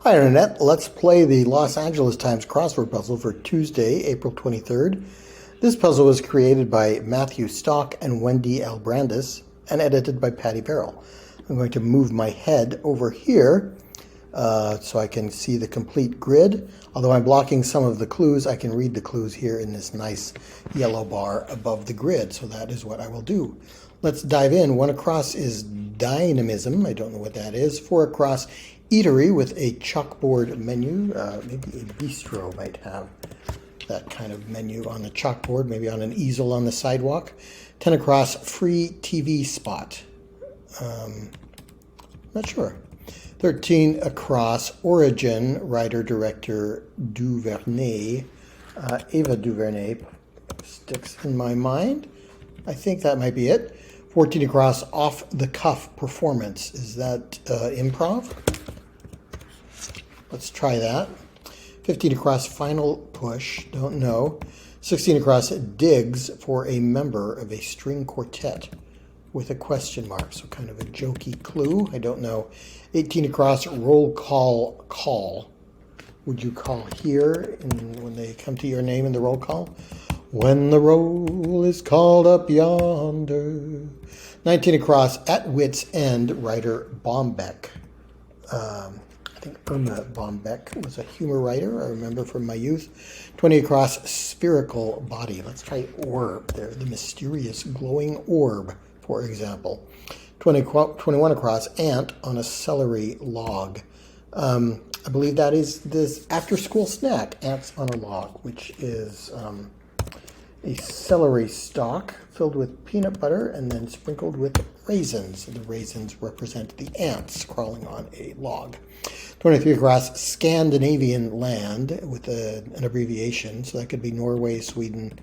Hi Internet, let's play the Los Angeles Times crossword puzzle for Tuesday, April 23rd. This puzzle was created by Matthew Stock and Wendy L. Brandis and edited by Patty Farrell. I'm going to move my head over here so I can see the complete grid. Although I'm blocking some of the clues, I can read the clues here in this nice yellow bar above the grid, so that is what I will do. Let's dive in. 1 across is dynamism. I don't know what that is. 4 across, eatery with a chalkboard menu. Maybe a bistro might have that kind of menu on the chalkboard, maybe on an easel on the sidewalk. 10 across, free TV spot. Not sure. 13 across, origin, writer-director Duvernay. Ava Duvernay sticks in my mind. I think that might be it. 14 across, off-the-cuff performance. Is that improv? Let's try that. 15 across, final push. Don't know. 16 across, digs for a member of a string quartet with a question mark. So kind of a jokey clue. I don't know. 18 across, roll call. Would you call here when they come to your name in the roll call? When the roll is called up yonder. 19 across, at wit's end, writer Bombeck. I think Irma Bombeck was a humor writer, I remember from my youth. 20 across, spherical body. Let's try orb there, the mysterious glowing orb, for example. 21 across, ant on a celery log. I believe that is this after-school snack, ants on a log, which is a celery stalk filled with peanut butter and then sprinkled with raisins. The raisins represent the ants crawling on a log. 23 across, Scandinavian land with an abbreviation. So that could be Norway, Sweden,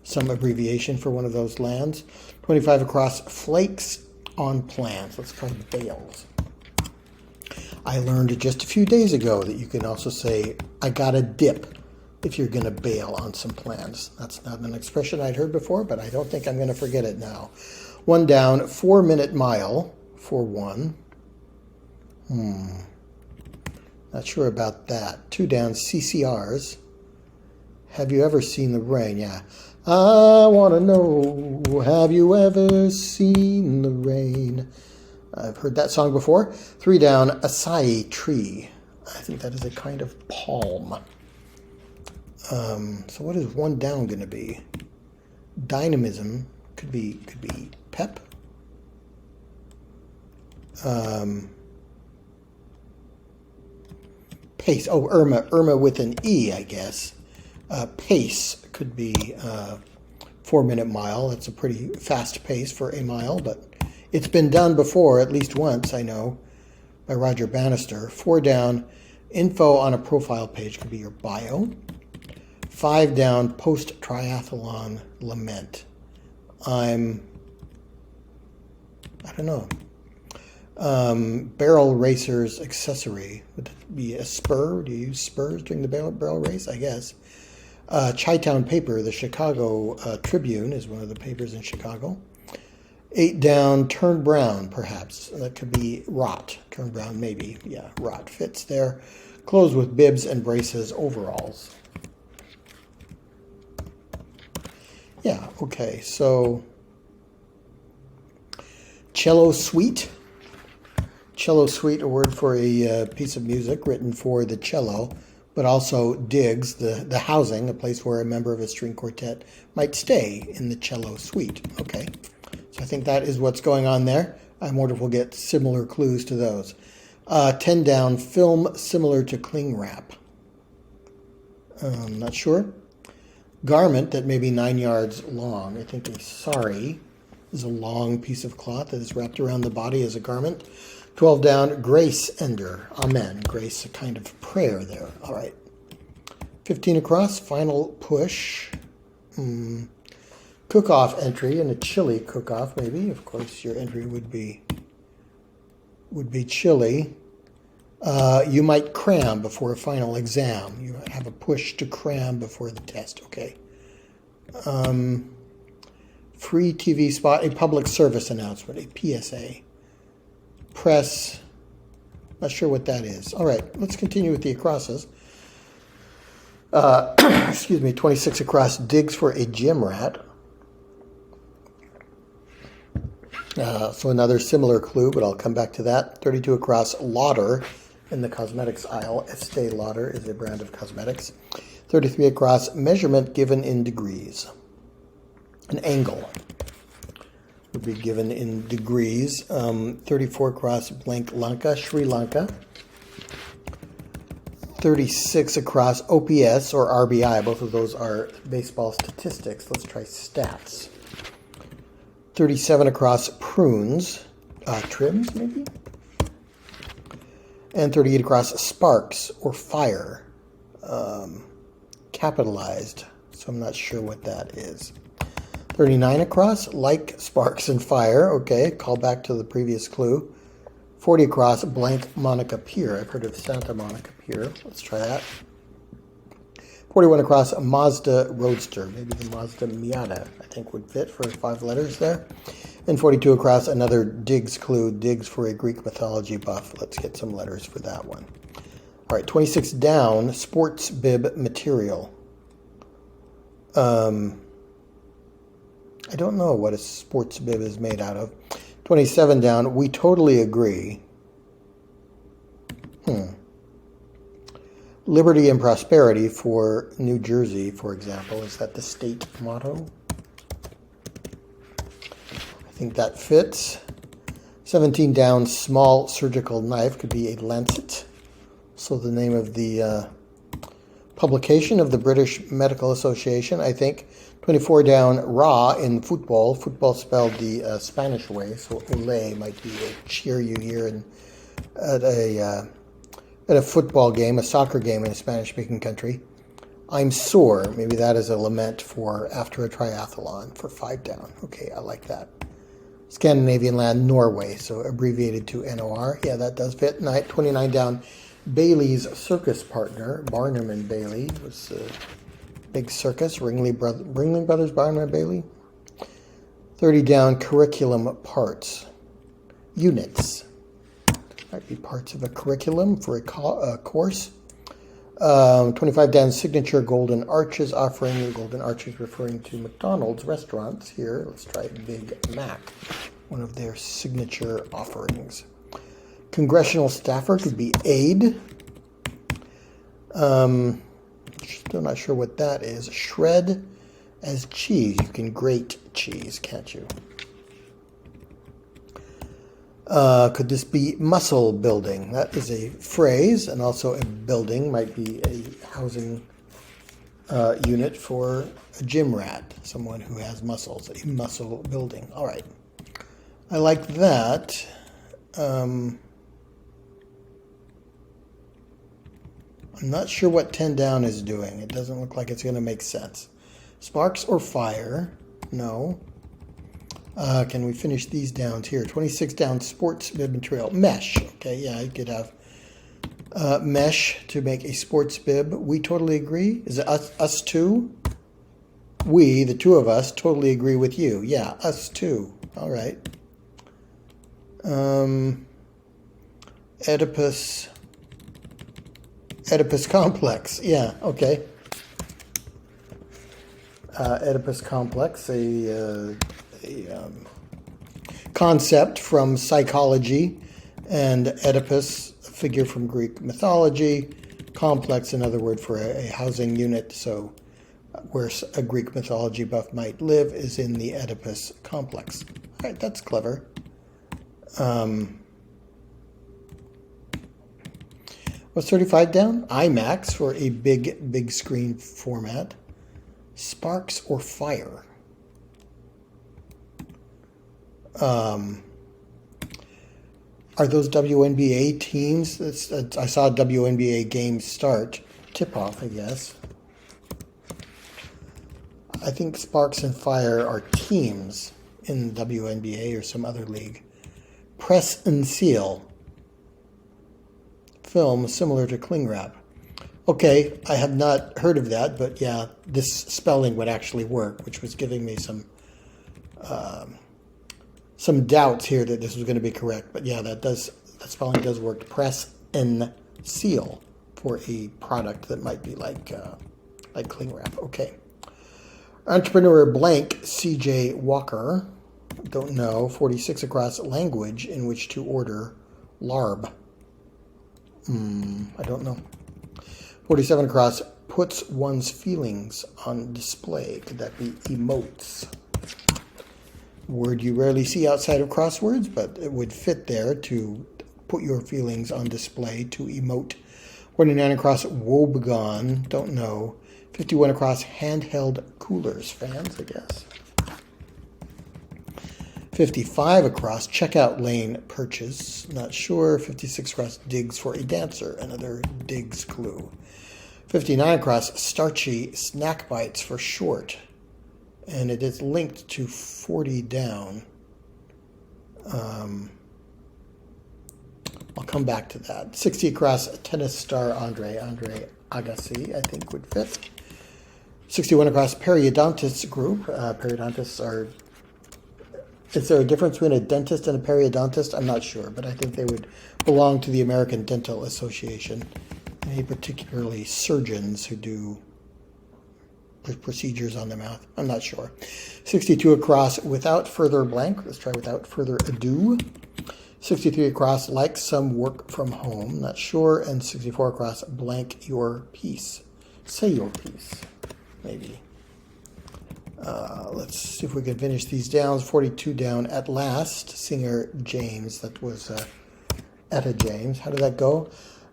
some abbreviation for one of those lands. 25 across, flakes on plants. Let's try bales. I learned just a few days ago that you can also say, I got a dip, if you're going to bail on some plans. That's not an expression I'd heard before, but I don't think I'm going to forget it now. 1 down, 4-minute mile for 1. Not sure about that. 2 down, CCRs. Have you ever seen the rain? Yeah. I want to know, have you ever seen the rain? I've heard that song before. 3 down, acai tree. I think that is a kind of palm. So what is 1 down going to be? Dynamism could be pep. Pace. Oh, Irma with an E, I guess. Pace could be 4-minute mile. That's a pretty fast pace for a mile, but it's been done before, at least once, I know, by Roger Bannister. 4 down, info on a profile page could be your bio. 5 down, post-triathlon lament. I don't know. Barrel racer's accessory. Would it be a spur? Do you use spurs during the barrel race? I guess. Chi-Town paper, the Chicago Tribune is one of the papers in Chicago. 8 down, turn brown, perhaps. That could be rot. Turn brown, maybe. Yeah, rot fits there. Clothes with bibs and braces, overalls. Yeah, okay, so cello suite. Cello suite, a word for a piece of music written for the cello, but also digs, the housing, a place where a member of a string quartet might stay in the cello suite. Okay, so I think that is what's going on there. I wonder if we'll get similar clues to those. 10 down, film similar to cling wrap. Not sure. Garment that may be 9 yards long. I think a sari is a long piece of cloth that is wrapped around the body as a garment. 12 down, grace ender. Amen. Grace, a kind of prayer there. All right. 15 across, final push. Cook-off entry in a chili cook-off, maybe. Of course, your entry would be chili. You might cram before a final exam. You have a push to cram before the test. Okay. Free TV spot, a public service announcement, a PSA. Press Not sure what that is. All right, let's continue with the acrosses. Excuse me, 26 across, digs for a gym rat. So another similar clue, but I'll come back to that. 32 across, lauder in the cosmetics aisle. Estee Lauder is a brand of cosmetics. 33 across, measurement given in degrees. An angle would be given in degrees. 34 across, blank Lanka, Sri Lanka. 36 across, OPS or RBI. Both of those are baseball statistics. Let's try stats. 37 across, prunes. Trims, maybe? And 38 across, sparks or fire. Capitalized, so I'm not sure what that is. 39 across, like sparks and fire. Okay, call back to the previous clue. 40 across, blank Monica Pier. I've heard of Santa Monica Pier. Let's try that. 41 across, a Mazda Roadster. Maybe the Mazda Miata, I think, would fit for 5 letters there. And 42 across, another digs clue. Digs for a Greek mythology buff. Let's get some letters for that one. All right, 26 down, sports bib material. I don't know what a sports bib is made out of. 27 down, we totally agree. Liberty and prosperity for New Jersey, for example. Is that the state motto? I think that fits. 17 down, small surgical knife. Could be a lancet. So the name of the publication of the British Medical Association, I think. 24 down, raw in football. Football spelled the Spanish way, so ole might be a cheer you hear at a football game, a soccer game in a Spanish-speaking country. I'm sore. Maybe that is a lament for after a triathlon for 5 down. Okay, I like that. Scandinavian land, Norway, so abbreviated to NOR. Yeah, that does fit. 29 down, Bailey's circus partner, Barnum and Bailey, was a big circus. Ringling Brothers, Barnum and Bailey. 30 down, curriculum parts. Units. Might be parts of a curriculum for a course. 25 down, signature golden arches offering. The golden arches referring to McDonald's restaurants here. Let's try Big Mac, one of their signature offerings. Congressional staffer could be aide. Still not sure what that is. Shred as cheese. You can grate cheese, can't you? Could this be muscle building? That is a phrase, and also a building. Might be a housing unit for a gym rat, someone who has muscles, a muscle building. All right. I like that. I'm not sure what 10 down is doing. It doesn't look like it's going to make sense. Sparks or fire? No. Can we finish these downs here? 26 down, sports bib and trail. Mesh. Okay, yeah, you could have mesh to make a sports bib. We totally agree. Is it us two? We, the two of us, totally agree with you. Yeah, us two. All right. Oedipus complex. Yeah, okay. Oedipus complex, a concept from psychology, and Oedipus, a figure from Greek mythology. Complex, another word for a housing unit. So where a Greek mythology buff might live is in the Oedipus complex. All right, that's clever. What's 35 down? IMAX for a big screen format. Sparks or fire? Are those WNBA teams? I saw a WNBA game start. Tip-off, I guess. I think Sparks and Fire are teams in the WNBA or some other league. Press and seal. Film similar to cling wrap. Okay, I have not heard of that, but yeah, this spelling would actually work, which was giving me some doubts here that this was going to be correct. But yeah, that does that spelling does work. Press and seal for a product that might be like cling wrap. Okay. Entrepreneur blank CJ Walker. Don't know. 46 across. Language in which to order larb. I don't know. 47 across. Puts one's feelings on display. Could that be emotes? Word you rarely see outside of crosswords, but it would fit there to put your feelings on display, to emote. 49 across. Woebegone. Don't know. 51 across. Handheld coolers. Fans, I guess. 55 across. Checkout lane purchase. Not sure. 56 across. Digs for a dancer. Another digs clue. 59 across. Starchy snack bites for short. And it is linked to 40 down. I'll come back to that. 60 across. Tennis star Andre Agassi, I think, would fit. 61 across. Periodontist group. Periodontists are... Is there a difference between a dentist and a periodontist? I'm not sure, but I think they would belong to the American Dental Association. Maybe particularly surgeons who do procedures on the mouth. I'm not sure. 62 across. Without further blank. Let's try without further ado. 63 across. Like some work from home. Not sure. And 64 across. Blank your piece. Say your piece. Maybe. Let's see if we can finish these down. 42 down at last. Singer James. That was Etta James. How did that go?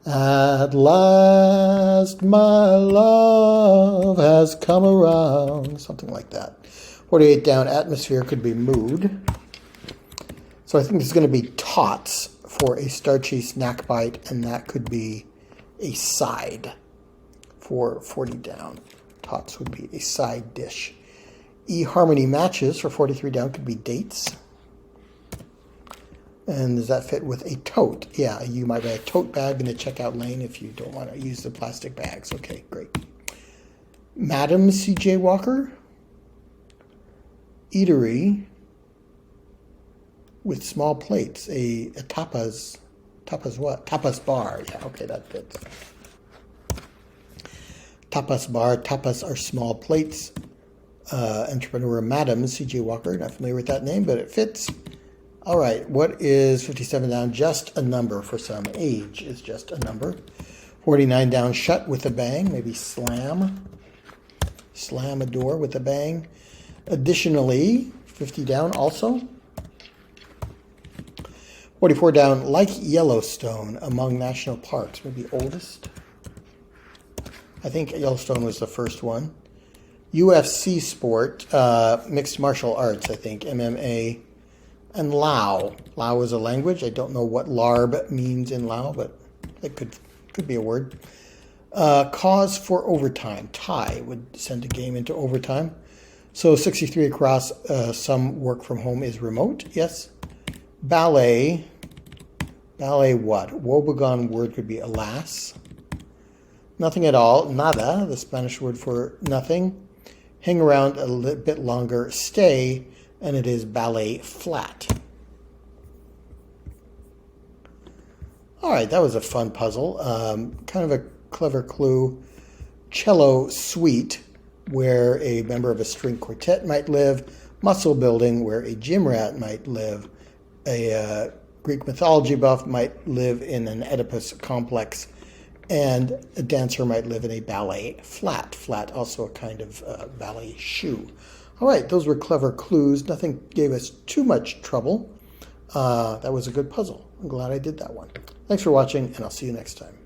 At last my love has come around. Something like that. 48 down. Atmosphere could be mood. So I think this is going to be tots for a starchy snack bite, and that could be a side for 40 down. Tots would be a side dish. eHarmony matches for 43 down could be dates. And does that fit with a tote? Yeah, you might buy a tote bag in the checkout lane if you don't want to use the plastic bags. Okay, great. Madam CJ Walker. Eatery with small plates. A tapas. Tapas what? Tapas bar. Yeah, okay, that fits. Tapas bar. Tapas are small plates. Entrepreneur Madam CJ Walker. Not familiar with that name, but it fits. All right, what is 57 down? Just a number for some. Age is just a number. 49 down, shut with a bang. Maybe slam. Slam a door with a bang. Additionally, 50 down also. 44 down, like Yellowstone among national parks. Maybe oldest. I think Yellowstone was the first one. UFC sport, mixed martial arts, I think. MMA. And Lao. Lao is a language. I don't know what larb means in Lao, but it could be a word. Cause for overtime. Tie would send a game into overtime. So 63 across. Some work from home is remote. Yes. Ballet. Ballet what? Woebegone word could be alas. Nothing at all. Nada, the Spanish word for nothing. Hang around a little bit longer. Stay. And it is ballet flat. All right, that was a fun puzzle. Kind of a clever clue. Cello suite, where a member of a string quartet might live. Muscle building, where a gym rat might live. A Greek mythology buff might live in an Oedipus complex. And a dancer might live in a ballet flat. Flat, also a kind of ballet shoe. All right, those were clever clues. Nothing gave us too much trouble. That was a good puzzle. I'm glad I did that one. Thanks for watching, and I'll see you next time.